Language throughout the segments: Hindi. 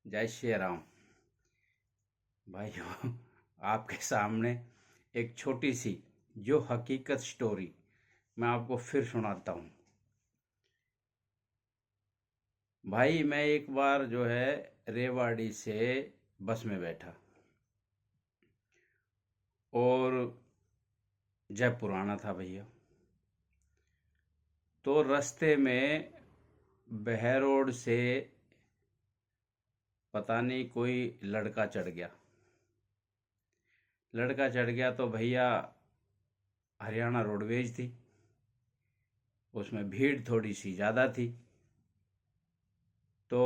जय श्री राम। भाइयों, आपके सामने एक छोटी सी जो हकीकत स्टोरी मैं आपको फिर सुनाता हूँ। भाई, मैं एक बार जो है रेवाड़ी से बस में बैठा और जयपुर आना था भैया। तो रास्ते में बहरोड से पता नहीं कोई लड़का चढ़ गया तो भैया हरियाणा रोडवेज थी, उसमें भीड़ थोड़ी सी ज़्यादा थी। तो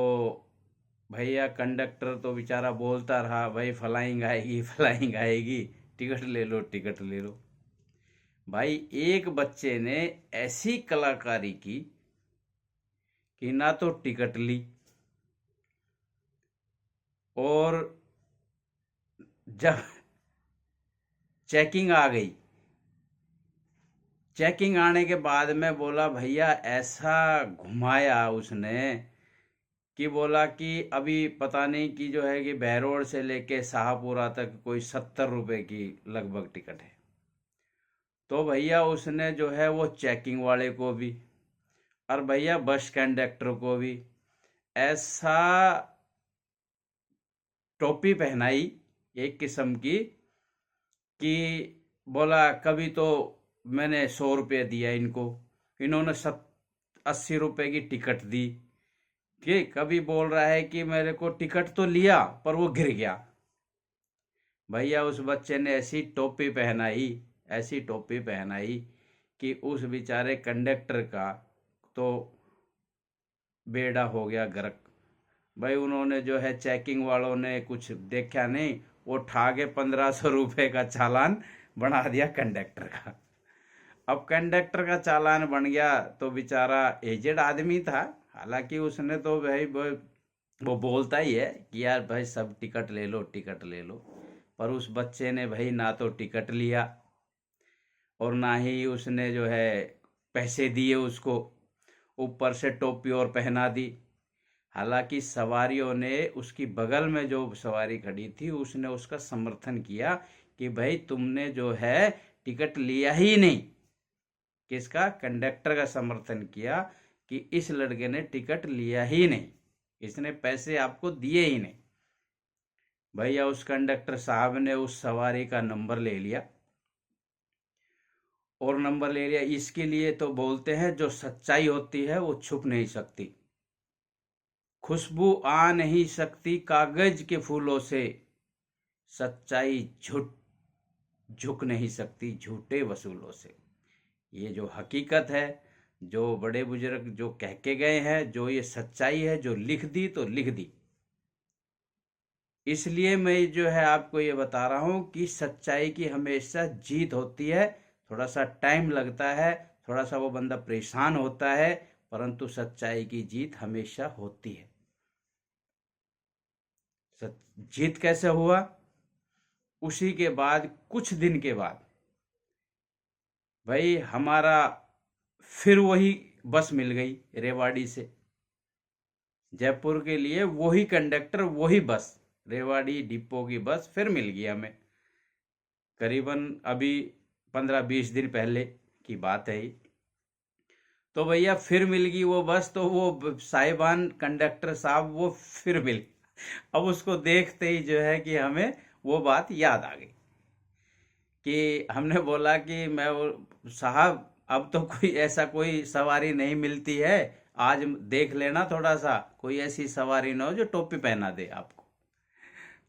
भैया कंडक्टर तो बेचारा बोलता रहा, भाई फ्लाइंग आएगी फ्लाइंग आएगी, टिकट ले लो टिकट ले लो। भाई, एक बच्चे ने ऐसी कलाकारी की कि ना तो टिकट ली, और जब चेकिंग आ गई, चेकिंग आने के बाद में बोला भैया, ऐसा घुमाया उसने कि बोला कि अभी पता नहीं कि जो है कि बहरोड से लेके शाहपुरा तक कोई 70 रुपए की लगभग टिकट है। तो भैया उसने जो है वो चेकिंग वाले को भी और भैया बस कंडक्टर को भी ऐसा टोपी पहनाई एक किस्म की कि बोला कभी तो मैंने 100 रुपये दिया इनको, इन्होंने 80 रुपये की टिकट दी, कि कभी बोल रहा है कि मेरे को टिकट तो लिया पर वो गिर गया। भैया उस बच्चे ने ऐसी टोपी पहनाई कि उस बेचारे कंडक्टर का तो बेड़ा हो गया गर्क। भाई उन्होंने जो है चेकिंग वालों ने कुछ देखा नहीं, वो ठा के 1500 रुपये का चालान बना दिया कंडक्टर का। अब कंडक्टर का चालान बन गया तो बेचारा एजेड आदमी था, हालांकि उसने तो भाई वो बोलता ही है कि यार भाई सब टिकट ले लो टिकट ले लो, पर उस बच्चे ने भाई ना तो टिकट लिया और ना ही उसने जो है पैसे दिए उसको, ऊपर से टोपी और पहना दी। हालांकि सवारियों ने, उसकी बगल में जो सवारी खड़ी थी उसने उसका समर्थन किया कि भाई तुमने जो है टिकट लिया ही नहीं। किसका? कंडक्टर का समर्थन किया कि इस लड़के ने टिकट लिया ही नहीं, इसने पैसे आपको दिए ही नहीं। भैया उस कंडक्टर साहब ने उस सवारी का नंबर ले लिया, और नंबर ले लिया इसके लिए तो बोलते हैं जो सच्चाई होती है वो छुप नहीं सकती। खुशबू आ नहीं सकती कागज के फूलों से, सच्चाई झुक नहीं सकती झूठे वसूलों से। ये जो हकीकत है, जो बड़े बुजुर्ग जो कह के गए हैं, जो ये सच्चाई है, जो लिख दी तो लिख दी। इसलिए मैं जो है आपको ये बता रहा हूं कि सच्चाई की हमेशा जीत होती है। थोड़ा सा टाइम लगता है, थोड़ा सा वो बंदा परेशान होता है, परंतु सच्चाई की जीत हमेशा होती है। जीत कैसे हुआ? उसी के बाद कुछ दिन के बाद भाई हमारा फिर वही बस मिल गई रेवाड़ी से जयपुर के लिए, वही कंडक्टर वही बस, रेवाड़ी डिपो की बस फिर मिल गई हमें। करीबन अभी 15-20 दिन पहले की बात है। तो भैया फिर मिल गई वो बस, तो वो साहिबान कंडक्टर साहब वो फिर मिल, अब उसको देखते ही जो है कि हमें वो बात याद आ गई कि हमने बोला कि साहब अब तो कोई सवारी नहीं मिलती है, आज देख लेना थोड़ा सा, कोई ऐसी सवारी ना हो जो टोपी पहना दे आपको।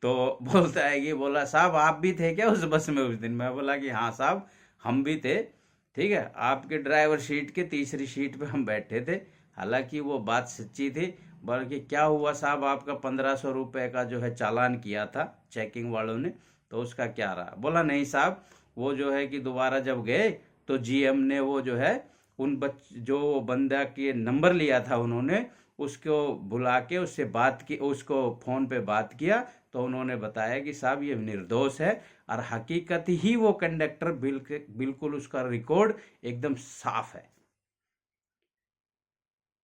तो बोलता है कि बोला साहब आप भी थे क्या उस बस में उस दिन? मैं बोला कि हाँ साहब हम भी थे, ठीक है, आपके ड्राइवर सीट के तीसरी सीट पे हम बैठे थे। हालांकि वो बात सच्ची थी। बल्कि क्या हुआ साहब, आपका 1500 रुपये का जो है चालान किया था चेकिंग वालों ने, तो उसका क्या रहा? बोला नहीं साहब, वो जो है कि दोबारा जब गए तो जीएम ने वो जो है जो बंदा के नंबर लिया था उन्होंने उसको बुला के उससे बात की, उसको फोन पे बात किया, तो उन्होंने बताया कि साहब ये निर्दोष है। और हकीकत ही वो कंडक्टर बिल्कुल उसका रिकॉर्ड एकदम साफ है।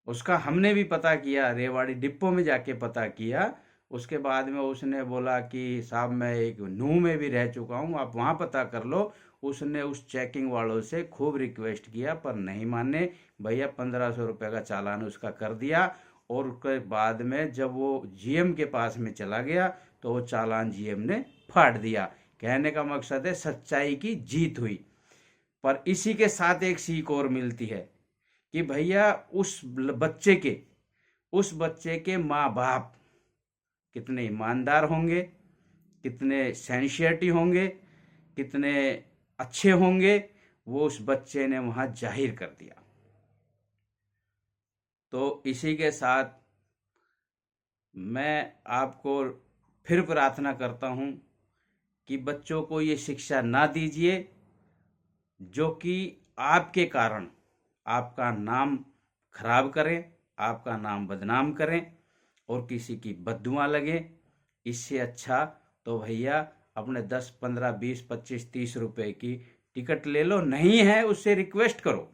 उसका हमने भी पता किया, रेवाड़ी डिपो में जाके पता किया, उसके बाद में उसने बोला कि साहब मैं एक नूह में भी रह चुका हूँ, आप वहाँ पता कर लो। उसने उस चेकिंग वालों से खूब रिक्वेस्ट किया पर नहीं माने। भैया 1500 रुपये का चालान उसका कर दिया। और उसके बाद में जब वो जीएम के पास में चला गया तो वो चालान जीएम ने फाड़ दिया। कहने का मकसद है सच्चाई की जीत हुई। पर इसी के साथ एक सीख और मिलती है कि भैया उस बच्चे के माँ बाप कितने ईमानदार होंगे, कितने सेंसियरिटी होंगे, कितने अच्छे होंगे, वो उस बच्चे ने वहां जाहिर कर दिया। तो इसी के साथ मैं आपको फिर प्रार्थना करता हूं कि बच्चों को ये शिक्षा ना दीजिए जो कि आपके कारण आपका नाम खराब करें, आपका नाम बदनाम करें और किसी की बद्दुआ लगे। इससे अच्छा तो भैया अपने 10, 15, 20, 25, 30 रुपए की टिकट ले लो। नहीं है उससे रिक्वेस्ट करो,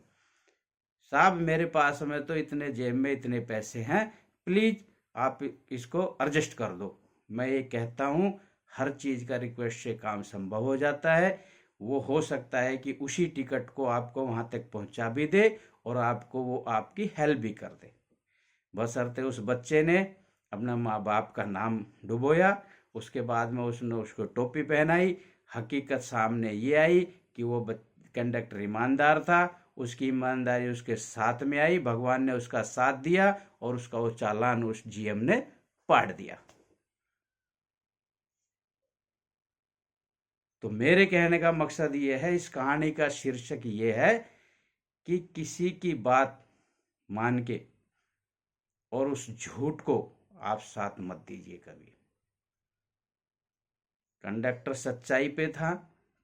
साहब मेरे पास में तो इतने जेब में इतने पैसे हैं, प्लीज आप इसको एडजस्ट कर दो। मैं ये कहता हूँ हर चीज का रिक्वेस्ट से काम संभव हो जाता है। वो हो सकता है कि उसी टिकट को आपको वहां तक पहुंचा भी दे और आपको वो आपकी हेल्प भी कर दे, बशर्ते उस बच्चे ने अपना माँ बाप का नाम डुबोया। उसके बाद में उसने उसको टोपी पहनाई। हकीकत सामने ये आई कि वो कंडक्टर ईमानदार था, उसकी ईमानदारी उसके साथ में आई, भगवान ने उसका साथ दिया और उसका वो चालान उस जीएम ने पाड़ दिया। तो मेरे कहने का मकसद ये है, इस कहानी का शीर्षक ये है कि किसी की बात मान के और उस झूठ को आप साथ मत दीजिए कभी। कंडक्टर सच्चाई पे था,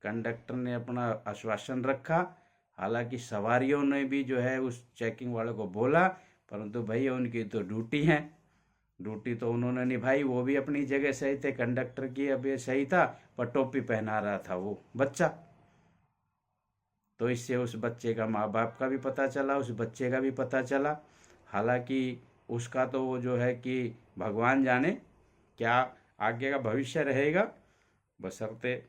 कंडक्टर ने अपना आश्वासन रखा। हालांकि सवारियों ने भी जो है उस चेकिंग वाले को बोला, परंतु भैया उनकी तो ड्यूटी है, ड्यूटी तो उन्होंने निभाई। वो भी अपनी जगह सही थे, कंडक्टर की अब ये सही था, पर टोपी पहना रहा था वो बच्चा। तो इससे उस बच्चे का माँ बाप का भी पता चला, उस बच्चे का भी पता चला। हालांकि उसका तो वो जो है कि भगवान जाने क्या आगे का भविष्य रहेगा। बशर्ते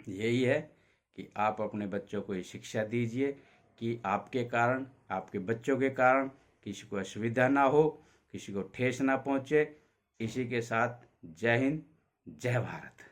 यही है कि आप अपने बच्चों को ये शिक्षा दीजिए कि आपके कारण, आपके बच्चों के कारण किसी को असुविधा ना हो, किसी को ठेस ना पहुंचे। इसी के साथ जय हिंद, जय भारत।